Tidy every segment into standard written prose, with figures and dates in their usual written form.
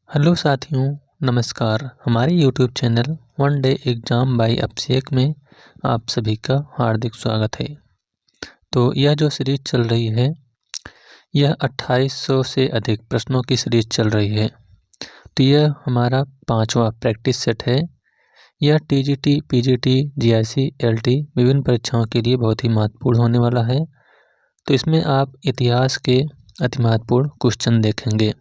Hello साथियों, नमस्कार। हमारे YouTube channel one day exam by Abhishek में आप सभी का हार्दिक स्वागत है। तो यह जो सीरीज़ चल रही है, यह 2800 से अधिक प्रश्नों की सीरीज़ चल रही है। तो यह हमारा 5वां प्रैक्टिस सेट है। यह TGT, PGT, GIC, LT विभिन्न परीक्षाओं के लिए बहुत ही महत्वपूर्ण होने वाला है। तो इसमें आप इतिहास के अति महत्वपूर्ण क्वेश्चन देखेंगे।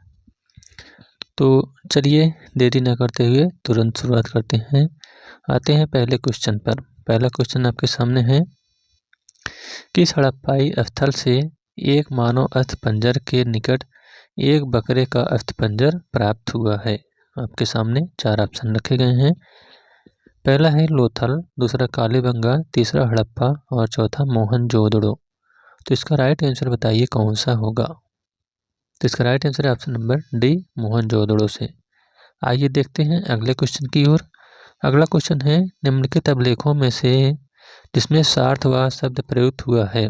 तो चलिए देरी न करते हुए तुरंत शुरुआत करते हैं। आते हैं पहले क्वेश्चन पर। पहला क्वेश्चन आपके सामने है, किस हड़प्पाई स्थल से एक मानव अस्थिपंजर के निकट एक बकरे का अस्थिपंजर प्राप्त हुआ है? आपके सामने 4 ऑप्शन रखे गए हैं। पहला है लोथल, दूसरा कालीबंगा, तीसरा हड़प्पा और चौथा मोहनजोदड़ो। तो इसका राइट आंसर बताइए कौन सा होगा? तो इसका राइट आंसर है ऑप्शन नंबर डी, मोहनजोदड़ो से। आइए देखते हैं अगले क्वेश्चन की ओर। अगला क्वेश्चन है, निम्नलिखित अभिलेखों में से जिसमें सार्थवाद शब्द प्रयुक्त हुआ है,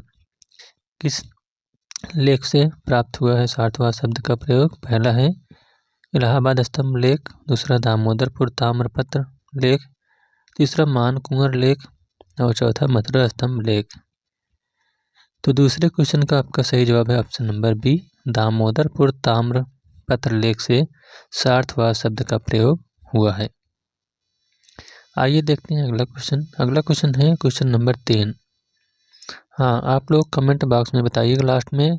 किस लेख से प्राप्त हुआ है सार्थवाद शब्द का प्रयोग? पहला है इलाहाबाद स्तंभ लेख, दूसरा दामोदरपुर ताम्रपत्र लेख, तीसरा मानकुंवर लेख और चौथा मथुरा स्तंभ लेख। तो दूसरे क्वेश्चन का आपका सही जवाब है ऑप्शन नंबर बी, दामोदरपुर ताम्रपत्र लेख से सार्थवाद शब्द का प्रयोग हुआ है। आइए देखते हैं अगला क्वेश्चन। अगला क्वेश्चन है क्वेश्चन नंबर 3। हाँ, आप लोग कमेंट बॉक्स में बताइएगा लास्ट में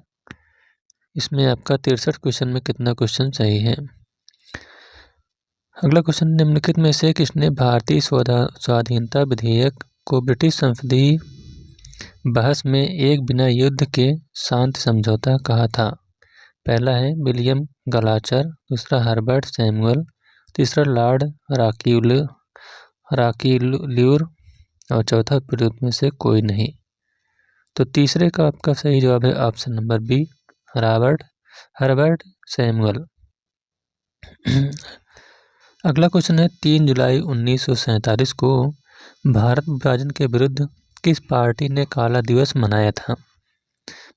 इसमें आपका 63 क्वेश्चन में कितना क्वेश्चन सही है। अगला क्वेश्चन, निम्नलिखित में से किसने भारतीय स्वाधीनता विधेयक को ब्रिटिश संसदीय बहस में एक बिना युद्ध के शांति समझौता कहा था? पहला है विलियम गलाचर, दूसरा हर्बर्ट सैमुअल, तीसरा लॉर्ड राकिल्यूर और चौथा विरोध में से कोई नहीं। तो तीसरे का आपका सही जवाब है option number B, Herbert Samuel. अगला क्वेश्चन है, 3 जुलाई 1947 को भारत विभाजन के विरुद्ध किस पार्टी ने काला दिवस मनाया था?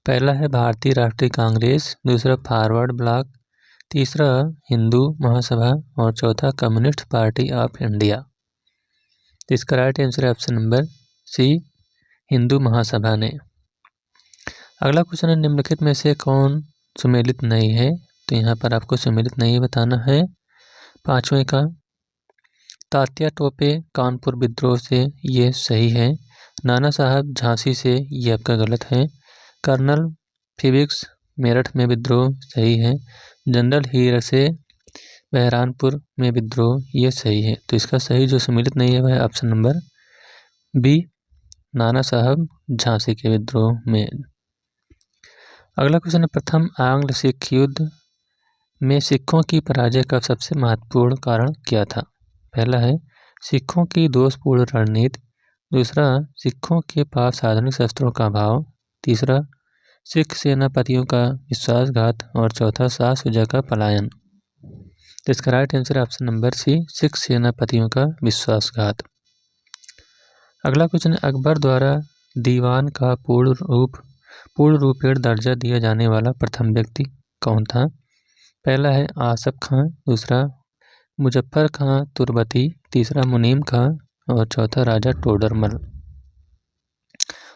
पहला है भारतीय राष्ट्रीय कांग्रेस, दूसरा फॉरवर्ड ब्लॉक, तीसरा हिंदू महासभा और चौथा कम्युनिस्ट पार्टी ऑफ इंडिया। तो इसका राइट आंसर है ऑप्शन नंबर सी, हिंदू महासभा ने। अगला क्वेश्चन है, निम्नलिखित में से कौन सुमेलित नहीं है? तो यहाँ पर आपको सुमेलित नहीं बताना है। 5वें का, तात्या टोपे कानपुर विद्रोह से, ये सही है। नाना साहब झांसी से, ये आपका गलत है। कर्नल फिबिक्स मेरठ में विद्रोह, सही है। जनरल हीर से बहरानपुर में विद्रोह, ये सही है। तो इसका सही जो सम्मिलित नहीं है वह ऑप्शन नंबर बी, नाना साहब झांसी के विद्रोह में। अगला क्वेश्चन है, प्रथम आंग्ल सिख युद्ध में सिखों की पराजय का सबसे महत्वपूर्ण कारण क्या था? पहला है सिखों की दोषपूर्ण रणनीति, दूसरा सिखों के पास आधुनिक शस्त्रों का अभाव, तीसरा सिख सेनापतियों का विश्वासघात और चौथा शाह शुजा का पलायन। तो इसका right answer option number C, Sikh सेनापतियों का विश्वासघात। अगला क्वेश्चन है, अकबर द्वारा दीवान का पूर्ण रूपेण दर्जा दिया जाने वाला प्रथम व्यक्ति कौन था? पहला है आसफ खां, दूसरा मुजफ्फर खां तुर्बती, तीसरा मुनीम खां और चौथा राजा टोडरमल।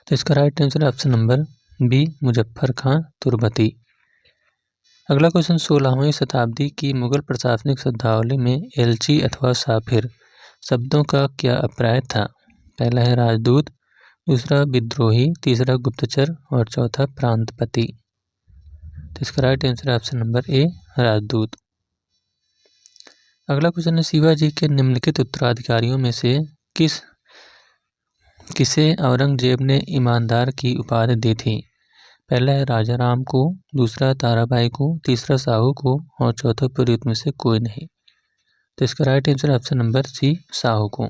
तो इसका right answer option number B, Muzaffar Khan Turbati. अगला क्वेश्चन, 16वीं शताब्दी की मुगल प्रशासनिक शब्दावली में एलची अथवा साफिर शब्दों का क्या अभिप्राय था? पहला है राजदूत, दूसरा विद्रोही, तीसरा गुप्तचर और चौथा प्रांतपति। तो इसका राइट आंसर ऑप्शन नंबर ए, राजदूत। अगला क्वेश्चन है, शिवाजी के निम्नलिखित उत्तराधिकारियों में से किसे औरंगजेब ने ईमानदार की उपाधि दी थी? पहला है राजा राम को, दूसरा ताराबाई को, तीसरा साहू को और चौथा पुरोहित में से कोई नहीं। तो इसका right answer option number C, Sahu को।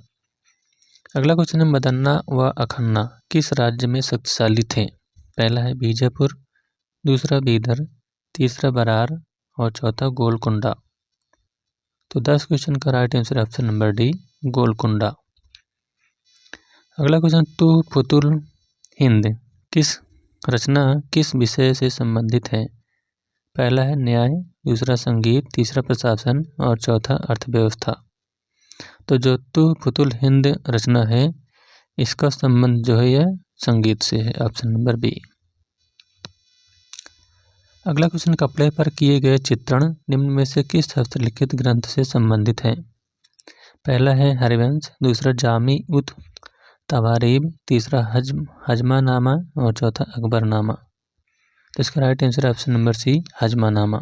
अगला क्वेश्चन है, मदन्ना व अखन्ना किस राज्य में शक्तिशाली थे? पहला है बीजापुर, दूसरा बीदर, तीसरा बरार और चौथा गोलकुंडा। तो 10 क्वेश्चन का right answer option number D, Golconda. अगला क्वेश्चन, तू फुतुल हिंद किस रचना किस विषय से संबंधित है? पहला है न्याय, दूसरा संगीत, तीसरा प्रशासन और चौथा अर्थव्यवस्था। तो जो तू फुतुल हिंद रचना है इसका संबंध जो है यह संगीत से है, ऑप्शन नंबर बी। अगला क्वेश्चन, कपड़े पर किए गए चित्रण निम्न में से किस हस्तलिखित ग्रंथ से संबंधित है? पहला है हरिवंश, दूसरा जामी उत तवारीब, तीसरा हजमानामा और चौथा अकबरनामा। तो इसका राइट आंसर है ऑप्शन नंबर सी, हजमानामा।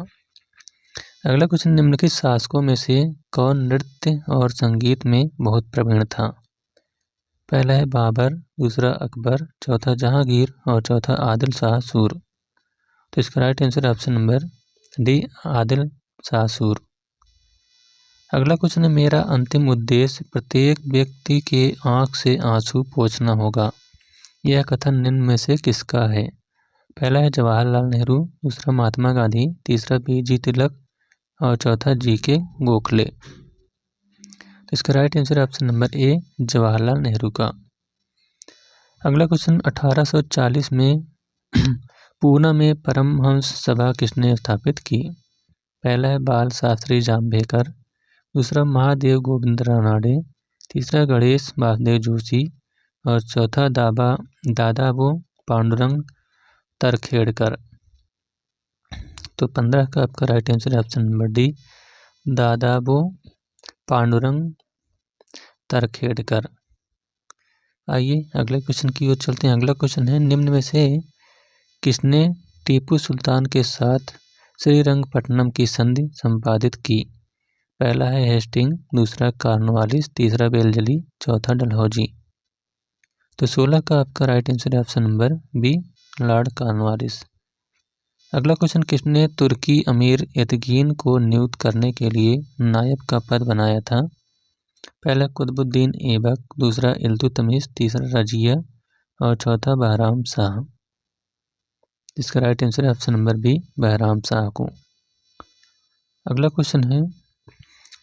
अगला क्वेश्चन, निम्नलिखित शासकों में से कौन नृत्य और संगीत में बहुत प्रवीण था? पहला है बाबर, दूसरा अकबर, चौथा जहांगीर और चौथा आदिल शाह सूर। तो इसका राइट आंसर है option number D, Adil Shah सूर। अगला क्वेश्चन है, मेरा अंतिम उद्देश्य प्रत्येक व्यक्ति के आंख से आंसू पोंछना होगा। यह कथन निम्न में से किसका है? पहला है जवाहरलाल नेहरू, दूसरा महात्मा गांधी, तीसरा बी.जी. तिलक और चौथा जी.के. गोखले। तो इसका राइट आंसर है ऑप्शन नंबर ए, जवाहरलाल नेहरू का। अगला क्वेश्चन, 1840 में पूना में परमहंस सभा किसने स्थापित की? पहला है बाल शास्त्री जांभेकर, दूसरा महादेव गोविंद रानाडे, तीसरा गणेश वासुदेव जोशी और चौथा दादाबो पांडुरंग तरखेड़कर। तो 15 का आपका राइट आंसर है ऑप्शन नंबर डी, दादाबो पांडुरंग तरखेड़कर। आइए अगले क्वेश्चन की ओर चलते हैं। अगला क्वेश्चन है, निम्न में से किसने टीपू सुल्तान के साथ श्रीरंगपट्टनम की संधि संपादित की? पहला है हेस्टिंग, दूसरा कॉर्नवालिस, तीसरा बेलजली, चौथा डलहौजी। तो 16 का आपका राइट आंसर है option number B, Lord Cornwallis. अगला क्वेश्चन, किसने तुर्की अमीर यतगीन को नियुक्त करने के लिए नायब का पद बनाया था? पहला कुतुबुद्दीन ऐबक, दूसरा इल्तुतमिश, तीसरा रजिया और चौथा बहराम शाह। इसका राइट आंसर है option number B, Bahram Shah को। अगला क्वेश्चन है,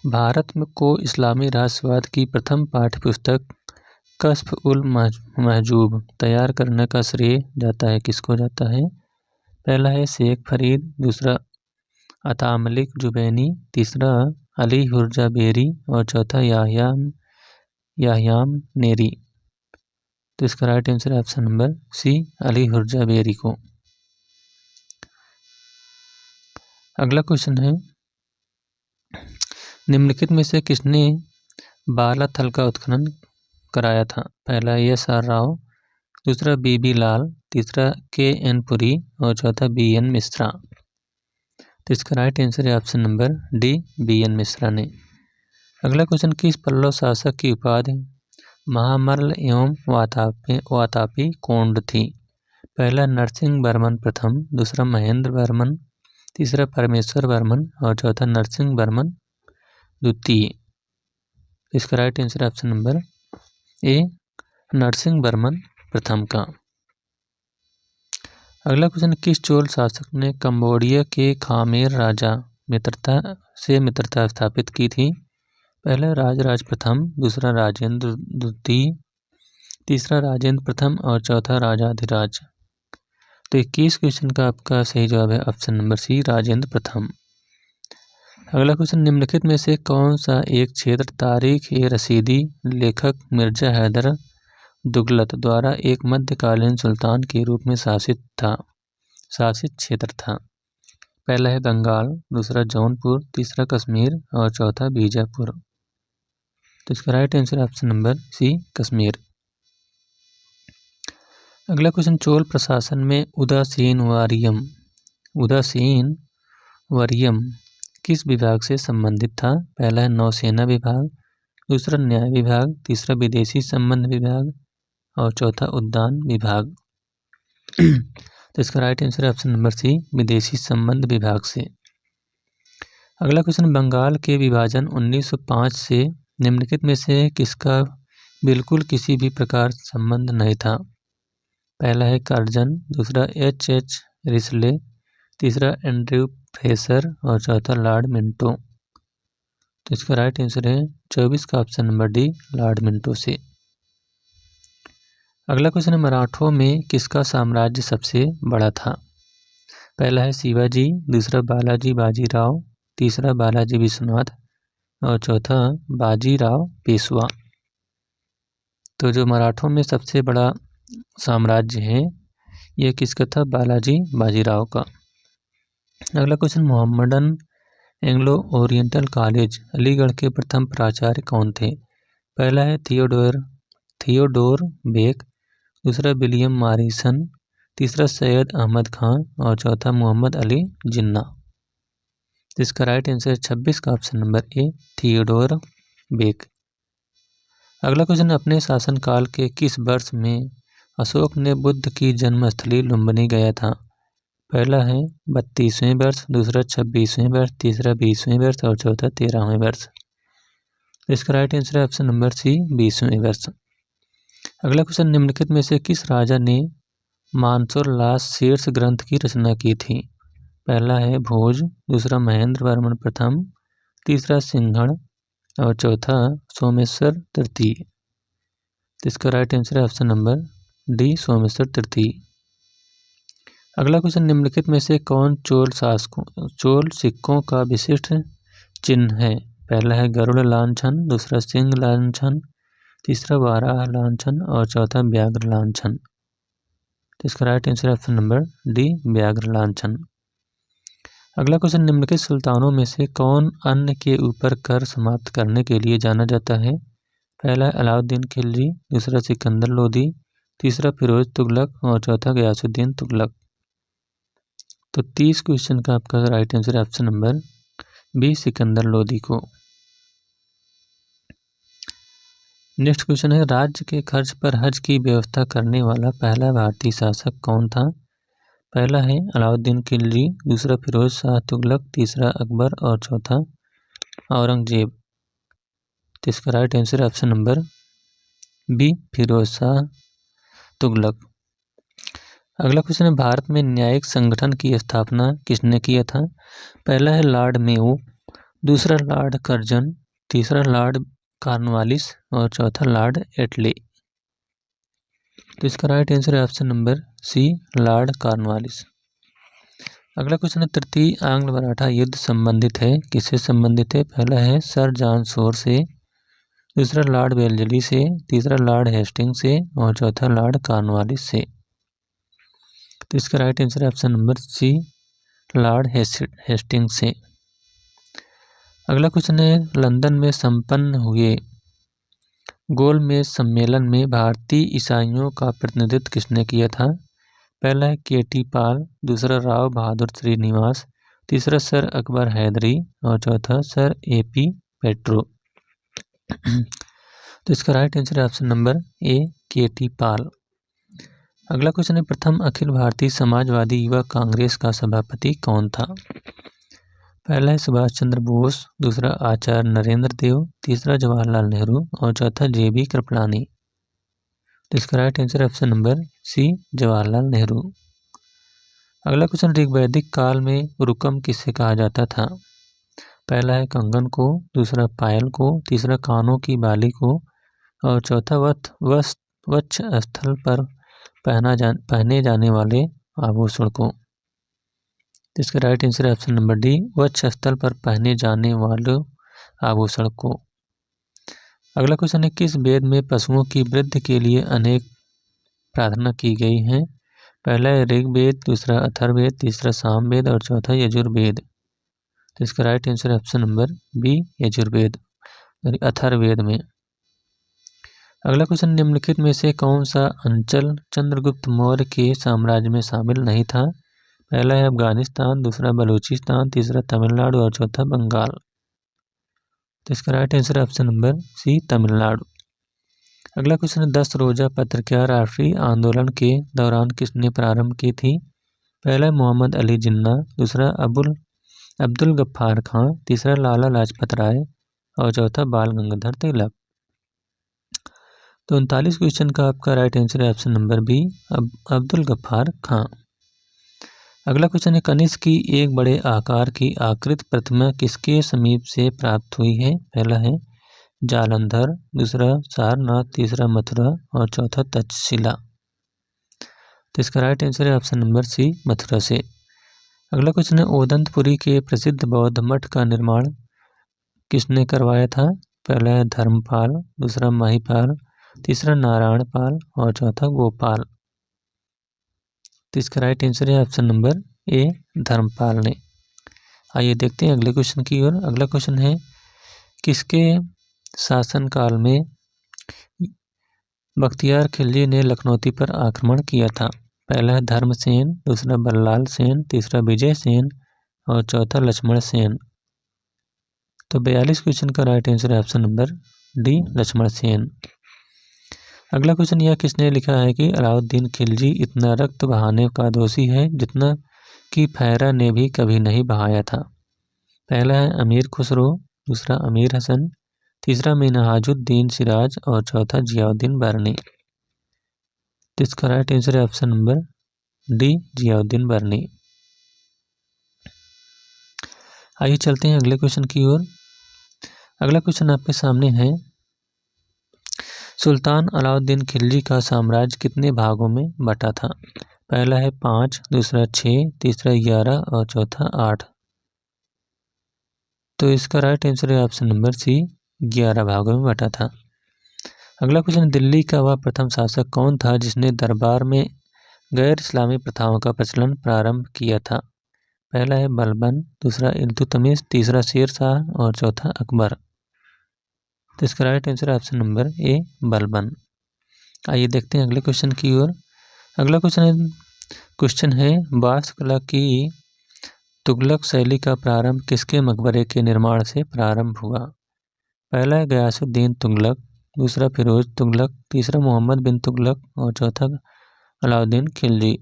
भारत में को इस्लामी राष्ट्रवाद की प्रथम पाठ्यपुस्तक कश्फ उल महजूब तैयार करने का श्रेय जाता है, किसको जाता है? पहला है शेख फरीद, दूसरा अता मलिक जुबैनी, तीसरा अली हुर्जा बेरी और चौथा याह्याम नेरी। तो इसका राइट आंसर है option number C, Ali Hurja Beri को। अगला क्वेश्चन है, निम्नलिखित में से किसने बालाथल का उत्खनन कराया था? पहला एस.आर. राव, दूसरा बी.बी. लाल, तीसरा के.एन. पुरी और चौथा बी.एन. मिश्रा। तो इसका राइट आंसर है option number D, BN. Mishra ने। अगला क्वेश्चन, किस पल्लव शासक की उपाधि महामल्ल एवं वातापी कोंड थी? पहला नरसिंह वर्मन प्रथम, दूसरा महेंद्र वर्मन, तीसरा परमेश्वर वर्मन और चौथा नरसिंह वर्मन द्वितीय। इसका राइट आंसर है option number A, Narasimha Varman प्रथम का। अगला क्वेश्चन, किस चोल शासक ने कंबोडिया के खामेर राजा मित्रता स्थापित की थी? पहला राजराज प्रथम, दूसरा राजेंद्र द्वितीय, तीसरा राजेंद्र प्रथम और चौथा राजाधिराज। तो 21 क्वेश्चन का आपका सही जवाब है ऑप्शन नंबर सी, राजेंद्र प्रथम। अगला क्वेश्चन, निम्नलिखित में से कौन सा एक क्षेत्र तारीख-ए-रशीदी लेखक मिर्जा हैदर दुगलत द्वारा एक मध्यकालीन सुल्तान के रूप में शासित क्षेत्र था? पहला है बंगाल, दूसरा जौनपुर, तीसरा कश्मीर और चौथा बीजापुर। तो इसका right answer option number C, Kashmir. अगला क्वेश्चन, चोल प्रशासन में उदासीन वरियम किस विभाग से संबंधित था? पहला है नौसेना विभाग, दूसरा न्याय विभाग, तीसरा विदेशी संबंध विभाग और चौथा उद्यान विभाग। तो इसका राइट आंसर है ऑप्शन नंबर सी, विदेशी संबंध विभाग से। अगला क्वेश्चन, बंगाल के विभाजन 1905 से निम्नलिखित में से किसका बिल्कुल किसी भी प्रकार संबंध नहीं था? पहला है कर्जन, दूसरा एच.एच. रिस्ले, तीसरा एंड्रयू फ्रेसर और चौथा लॉर्ड मिंटो। तो इसका राइट आंसर है 24 का option number D, Lord Minto से। अगला क्वेश्चन है, मराठों में किसका साम्राज्य सबसे बड़ा था? पहला है शिवाजी, दूसरा बालाजी बाजीराव, तीसरा बालाजी विश्वनाथ और चौथा बाजीराव पेशवा। तो जो मराठों में सबसे बड़ा साम्राज्य है यह किसका था? बालाजी बाजीराव का। अगला question, Mohammedan Anglo oriental college Aligarh के प्रथम प्राचार्य कौन थे? पहला है थियोडोर बेक, दूसरा विलियम मॉरिसन, तीसरा सैयद अहमद खान और चौथा मोहम्मद अली जिन्ना। इसका राइट आंसर 26 का option number A, Theodore Beck. अगला क्वेश्चन, अपने शासनकाल के किस वर्ष में अशोक ने बुद्ध की जन्मस्थली लुम्बिनी गया था? पहला है 32वें वर्ष, दूसरा 26वें वर्ष, तीसरा 20वें वर्ष और चौथा 13वें वर्ष। इसका राइट आंसर है ऑप्शन नंबर सी, 20वें वर्ष। अगला क्वेश्चन, निम्नलिखित में से किस राजा ने मानसोर लास शीर्ष ग्रंथ की रचना की थी? पहला है भोज, दूसरा महेंद्र वर्मन प्रथम, तीसरा सिंघण और चौथा सोमेश्वर तृतीय। इसका राइट आंसर है ऑप्शन नंबर डी, सोमेश्वर तृतीय। अगला क्वेश्चन, निम्नलिखित में से कौन चोल सिक्कों का विशिष्ट चिन्ह है? पहला है गरुड़ लांछन, दूसरा सिंह लांछन, तीसरा वाराह लांछन और चौथा व्याघ्र लांछन। इसका right answer option number D, व्याघ्र लांछन। अगला क्वेश्चन, निम्नलिखित सुल्तानों में से कौन अन्न के ऊपर कर समाप्त करने के लिए जाना जाता है? पहला अलाउद्दीन खिलजी, दूसरा सिकंदर लोदी, तीसरा फिरोज तुगलक और चौथा गयासुद्दीन तुगलक। तो 30 क्वेश्चन का आपका right answer option number B, Sikandar Lodi को। नेक्स्ट क्वेश्चन है, राज्य के खर्च पर हज की व्यवस्था करने वाला पहला भारतीय शासक कौन था? पहला है अलाउद्दीन खिलजी, दूसरा फिरोज शाह तुगलक, तीसरा अकबर और चौथा औरंगजेब। तो इसका right answer option number B, Firoz Shah Tughlaq. अगला क्वेश्चन है, भारत में न्यायिक संगठन की स्थापना किसने किया था? पहला है लॉर्ड मेयो, दूसरा लॉर्ड कर्जन, तीसरा लॉर्ड कॉर्नवालिस और चौथा लॉर्ड एटले। तो इसका राइट आंसर है option number C, Lord Cornwallis. अगला क्वेश्चन है, तृतीय आंग्ल मराठा युद्ध संबंधित है, किससे संबंधित है? पहला है सर जॉन शोर से, दूसरा लॉर्ड वेल्जली से, तीसरा लॉर्ड हेस्टिंग्स से और चौथा लॉर्ड कॉर्नवालिस से। तो इसका राइट आंसर है option number C, Lord Hastings से। अगला क्वेश्चन है, लंदन में संपन्न हुए गोलमेज सम्मेलन में भारतीय ईसाइयों का प्रतिनिधित्व किसने किया था? पहला है के.टी. पाल, दूसरा राव बहादुर श्रीनिवास, तीसरा सर अकबर हैदरी और चौथा सर ए.पी. पेट्रो। तो इसका राइट आंसर है ऑप्शन नंबर ए, के.टी. पाल। अगला क्वेश्चन है, प्रथम अखिल भारतीय समाजवादी युवा कांग्रेस का सभापति कौन था? पहला है सुभाष चंद्र बोस, दूसरा आचार्य नरेंद्र देव, तीसरा जवाहरलाल नेहरू और चौथा जे.बी. कृपलानी। तो इसका right answer option number C, Jawaharlal Nehru. अगला क्वेश्चन, ऋग्वैदिक काल में रुकम किससे कहा जाता था? पहला है कंगन को, दूसरा पायल को, तीसरा कानों की बाली को और चौथा वक्ष स्थल पर पहने जाने वाले आभूषण को। इसका right answer option number D, वक्ष स्थल पर पहने जाने वाले आभूषण को। अगला क्वेश्चन है, किस वेद में पशुओं की वृद्धि के लिए अनेक प्रार्थना की गई हैं? पहला है ऋग्वेद, दूसरा अथर्ववेद, तीसरा सामवेद और चौथा यजुर्वेद। तो इसका right answer option number B, Yajurveda, Atharvaveda में। अगला क्वेश्चन, निम्नलिखित में से कौन सा अंचल चंद्रगुप्त मौर्य के साम्राज्य में शामिल नहीं था? पहला है अफगानिस्तान, दूसरा बलूचिस्तान, तीसरा तमिलनाडु और चौथा बंगाल। तो इसका right answer option number C, Tamil Nadu. अगला क्वेश्चन है, 10 रोजा पत्रकार राष्ट्रीय आंदोलन के दौरान किसने प्रारंभ की थी? पहला मोहम्मद अली जिन्ना, दूसरा अब्दुल गफ्फार खां, तीसरा लाला लाजपत राय और चौथा बाल गंगाधर तिलक। तो 39 क्वेश्चन का आपका राइट आंसर है option number B, Abdul Ghaffar Khan. अगला क्वेश्चन है, कनिष्क की एक बड़े आकार की आकृत प्रतिमा किसके समीप से प्राप्त हुई है? पहला है जालंधर, दूसरा सारनाथ, तीसरा मथुरा और चौथा तक्षशिला। तो इसका राइट आंसर है ऑप्शन नंबर सी, मथुरा से। अगला क्वेश्चन है ओदंतपुरी के प्रसिद्ध बौद्ध मठ का निर्माण किसने करवाया था? पहला है धर्मपाल, दूसरा महिपाल, तीसरा नारायणपाल और चौथा गोपाल। तो इसका राइट आंसर है ऑप्शन नंबर ए, धर्मपाल ने। आइए देखते हैं अगले क्वेश्चन की ओर। अगला क्वेश्चन है किसके शासनकाल में बख्तियार खिलजी ने लखनौती पर आक्रमण किया था? पहला है धर्मसेन, दूसरा बल्लाल सेन, तीसरा विजय सेन और चौथा लक्ष्मण सेन। तो 42 क्वेश्चन का राइट आंसर है option number D, Lakshman Sen. अगला क्वेश्चन यह किसने लिखा है कि अलाउद्दीन खिलजी इतना रक्त बहाने का दोषी है जितना कि फैरा ने भी कभी नहीं बहाया था? पहला है अमीर खुसरो, दूसरा अमीर हसन, तीसरा मिनहाजुद्दीन सिराज और चौथा जियाउद्दीन बरनी। तो इसका राइट आंसर है ऑप्शन नंबर डी, जियाउद्दीन बरनी। आइए चलते हैं अगले क्वेश्चन की ओर। अगला क्वेश्चन आपके सामने है सुल्तान अलाउद्दीन खिलजी का साम्राज्य कितने भागों में बटा था? पहला है 5, दूसरा 6, तीसरा 11 और चौथा 8। तो इसका राइट आंसर है ऑप्शन नंबर सी, 11 भागों में बटा था। अगला क्वेश्चन दिल्ली का वह प्रथम शासक कौन था जिसने दरबार में गैर इस्लामी प्रथाओं का प्रचलन प्रारंभ किया था? पहला है बलबन, दूसरा इल्तुतमिश, तीसरा शेर शाह और चौथा अकबर। तो इसका राइट आंसर है ऑप्शन नंबर ए, बलबन। आइए देखते हैं अगले क्वेश्चन की ओर। अगला क्वेश्चन है वास्तुकला की तुगलक शैली का प्रारंभ किसके मकबरे के निर्माण से प्रारंभ हुआ? पहला है गयासुद्दीन तुगलक, दूसरा फिरोज तुगलक, तीसरा मोहम्मद बिन तुगलक और चौथा अलाउद्दीन खिलजी।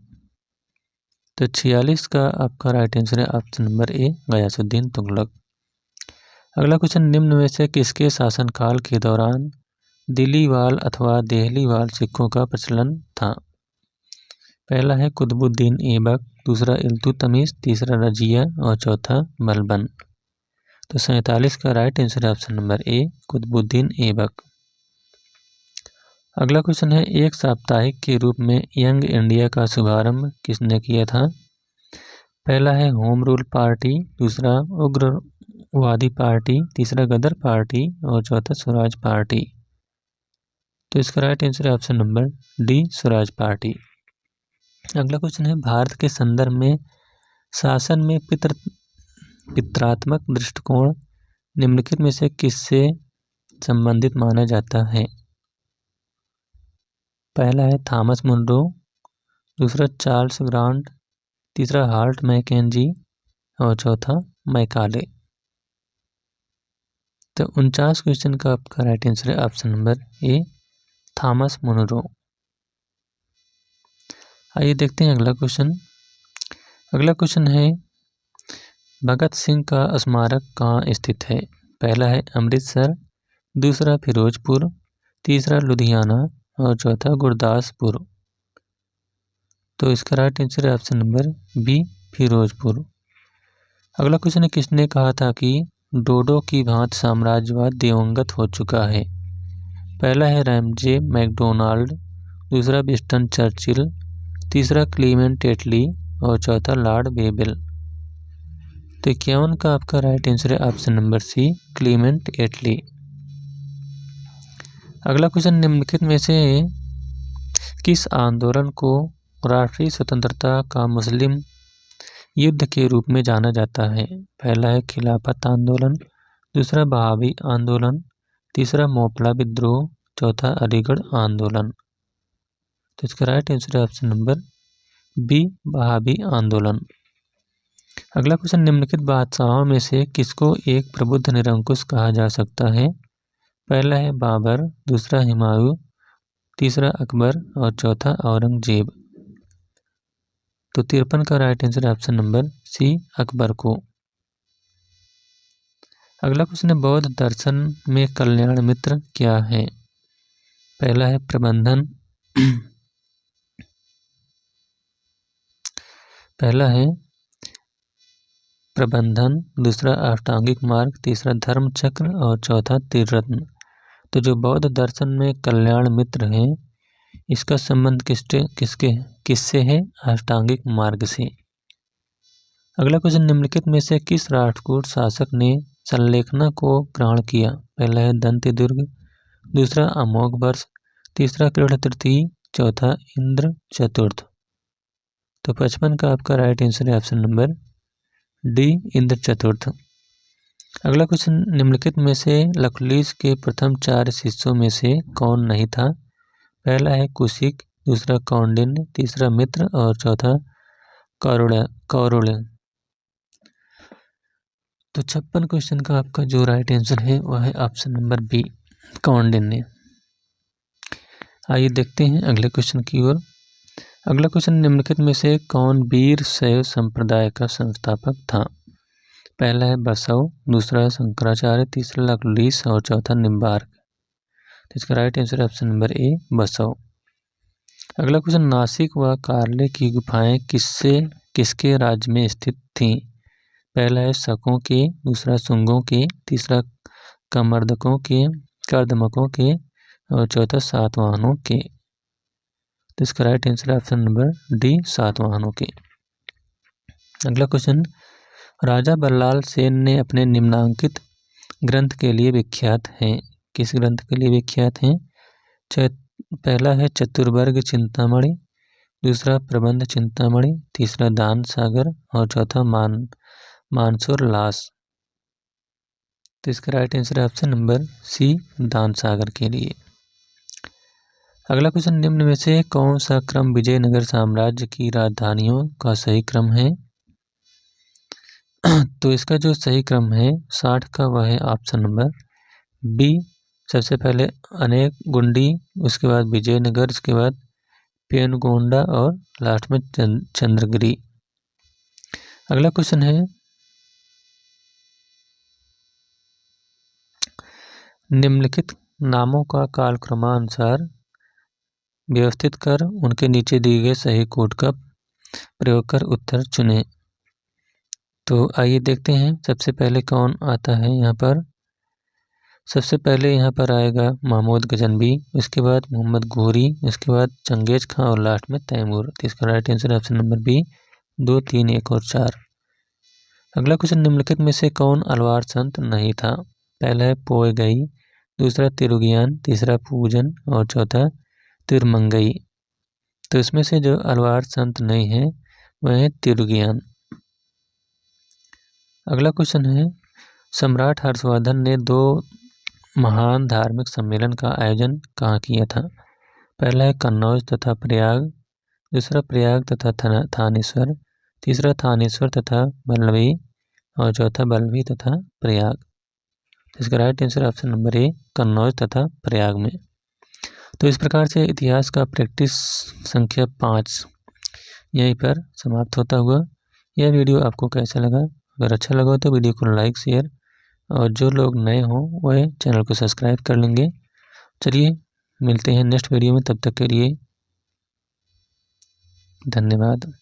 तो 46 का आपका राइट आंसर है option number A, Ghiyasuddin Tughlaq. अगला क्वेश्चन निम्न में से किसके शासनकाल के दौरान दिलीवाल अथवा देहलीवाल सिक्कों का प्रचलन था? पहला है कुतुबुद्दीन ऐबक, दूसरा इल्तुतमिश, तीसरा रजिया और चौथा बलबन। तो 47 का राइट आंसर है option number A, Qutbuddin Aibak. अगला क्वेश्चन है एक साप्ताहिक के रूप में यंग इंडिया का शुभारंभ किसने किया था? पहला है होम रूल पार्टी, दूसरा उग्रवादी पार्टी, तीसरा गदर पार्टी और चौथा स्वराज पार्टी। तो इसका राइट आंसर है option number D, Swaraj party. अगला क्वेश्चन है भारत के संदर्भ में शासन में पितरात्मक दृष्टिकोण निम्नलिखित में से किससे संबंधित माना जाता है? पहला है थॉमस मुनरो, दूसरा चार्ल्स ग्रांट, तीसरा हार्ट मैकेंजी और चौथा मैकाले। तो 49 क्वेश्चन का आपका राइट आंसर है option number A, Thomas Munro. आइए देखते हैं अगला क्वेश्चन। अगला क्वेश्चन है भगत सिंह का स्मारक कहाँ स्थित है? पहला है अमृतसर, दूसरा फिरोजपुर, तीसरा लुधियाना और चौथा गुरदासपुर। तो इसका राइट आंसर है ऑप्शन नंबर बी, फिरोजपुर। अगला क्वेश्चन है किसने कहा था कि डोडो की भांति साम्राज्यवाद दिवंगत हो चुका है? पहला है रैमजे मैकडोनाल्ड, दूसरा विंस्टन चर्चिल, तीसरा क्लीमेंट एटली और चौथा लॉर्ड बेबल। तो 51 का आपका राइट आंसर है ऑप्शन नंबर सी, क्लीमेंट एटली। अगला क्वेश्चन निम्नलिखित में से किस आंदोलन को राष्ट्रीय स्वतंत्रता का मुस्लिम युद्ध के रूप में जाना जाता है? पहला है खिलाफत आंदोलन, दूसरा बहावी आंदोलन, तीसरा मोपला विद्रोह, चौथा अलीगढ़ आंदोलन। तो इसका राइट आंसर है ऑप्शन नंबर बी, बहावी आंदोलन। अगला क्वेश्चन निम्नलिखित बादशाहों में से किसको एक प्रबुद्ध निरंकुश कहा जा सकता है? पहला है बाबर, दूसरा हुमायूं, तीसरा अकबर और चौथा औरंगजेब। तो 53 का राइट आंसर है ऑप्शन नंबर सी, अकबर को। अगला क्वेश्चन है बौद्ध दर्शन में कल्याण मित्र क्या है? पहला है प्रबंधन, पहला है प्रबंधन, दूसरा अष्टांगिक मार्ग, तीसरा धर्म चक्र और चौथा त्रिरत्न। तो जो बौद्ध दर्शन में कल्याण मित्र है इसका संबंध किससे है? अष्टांगिक मार्ग से। अगला क्वेश्चन, निम्नलिखित में से किस राष्ट्रकूट शासक ने संलेखना को ग्रहण किया? पहला है दंती दुर्ग, दूसरा अमोघवर्ष, तीसरा कृष्ण तृतीय, चौथा इंद्र चतुर्थ। तो 55 का आपका राइट आंसर है ऑप्शन नंबर डी, इंद्र चतुर्थ। अगला क्वेश्चन, निम्नलिखित में से लकुलिश के प्रथम 4 शिष्यों में से कौन नहीं था? पहला है कुशिक, दूसरा कौंडिन्य, तीसरा मित्र और चौथा कौरल्य। तो 56 क्वेश्चन का आपका जो राइट आंसर है वह है ऑप्शन नंबर बी, कौंडिन्य। आइए देखते हैं अगले क्वेश्चन की ओर। अगला क्वेश्चन, निम्नलिखित में से कौन वीर शैव संप्रदाय का संस्थापक था? पहला है बसव, दूसरा शंकराचार्य, तीसरा लकुलिश और चौथा निम्बार्क। तो इसका राइट आंसर है ऑप्शन नंबर ए, बसव। अगला क्वेश्चन, नासिक व कार्ले की गुफाएं किसके राज्य में स्थित थीं? पहला है शकों के, दूसरा शुंगों के, तीसरा कर्दमकों के और चौथा सातवाहनों के। तो इसका राइट आंसर है ऑप्शन नंबर डी, सातवाहनों के। अगला क्वेश्चन, राजा बल्लाल सेन ने अपने निम्नांकित ग्रंथ के लिए विख्यात हैं। किस ग्रंथ के लिए विख्यात हैं? पहला है चतुर्वर्ग चिंतामणि, दूसरा प्रबंध चिंतामणि, तीसरा दान सागर और चौथा मानसूर लास। तो इसका राइट आंसर है ऑप्शन नंबर सी, दान सागर के लिए। अगला क्वेश्चन, निम्न में से कौन सा क्रम विजयनगर साम्राज्य की राजधानियों का सही क्रम है? तो इसका जो सही क्रम है 60 का वह है ऑप्शन नंबर बी। सबसे पहले अनेक गुंडी, उसके बाद विजयनगर, उसके बाद पेनगोंडा और लास्ट में चंद्रगिरी। अगला क्वेश्चन है, निम्नलिखित नामों का कालक्रमानुसार व्यवस्थित कर उनके नीचे दिए गए सही कोड का प्रयोग कर उत्तर चुनें। तो आइए देखते हैं सबसे पहले कौन आता है यहाँ पर। सबसे पहले यहाँ पर आएगा महमूद गजनवी, उसके बाद मोहम्मद घोरी, उसके बाद चंगेज खां और लास्ट में तैमूर। तो इसका राइट आंसर है ऑप्शन नंबर बी, 2, 3, 1 और 4। अगला क्वेश्चन, निम्नलिखित में से कौन अलवार संत नहीं था? पहला है पोएगई, दूसरा तिरुगियान, तीसरा पूजन और चौथा तिरुमंगई। तो इसमें से जो अलवार संत नहीं है वह है तिरुगियान। अगला क्वेश्चन है, सम्राट हर्षवर्धन ने 2 महान धार्मिक सम्मेलन का आयोजन कहाँ किया था? पहला है कन्नौज तथा प्रयाग, दूसरा प्रयाग तथा थानेश्वर, तीसरा थानेश्वर तथा बल्लभी और चौथा बल्लभी तथा प्रयाग। इसका राइट आंसर ऑप्शन नंबर ए, कन्नौज तथा प्रयाग में। तो इस प्रकार से इतिहास का प्रैक्टिस संख्या 5 यहीं पर समाप्त होता हुआ। यह वीडियो आपको कैसा लगा? अगर अच्छा लगा तो वीडियो को लाइक, शेयर और जो लोग नए हों वह चैनल को सब्सक्राइब कर लेंगे। चलिए मिलते हैं नेक्स्ट वीडियो में, तब तक के लिए धन्यवाद।